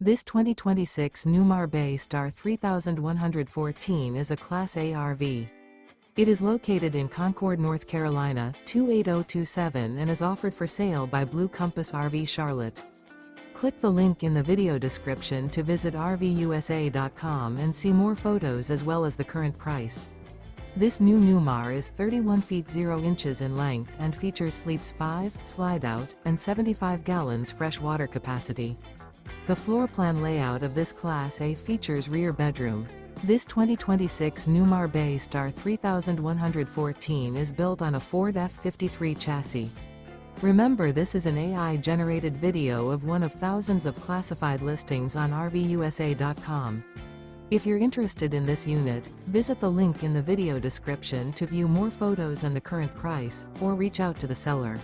This 2026 Newmar Bay Star 3114 is a Class A RV. It is located in Concord, North Carolina, 28027 and is offered for sale by Blue Compass RV Charlotte. Click the link in the video description to visit RVUSA.com and see more photos as well as the current price. This new Newmar is 31 feet 0 inches in length and features sleeps 5, slide-out, and 75 gallons fresh water capacity. The floor plan layout of this Class A features rear bedroom. This 2026 Newmar Bay Star 3114 is built on a Ford F-53 chassis. Remember, this is an AI-generated video of one of thousands of classified listings on RVUSA.com. If you're interested in this unit, visit the link in the video description to view more photos and the current price, or reach out to the seller.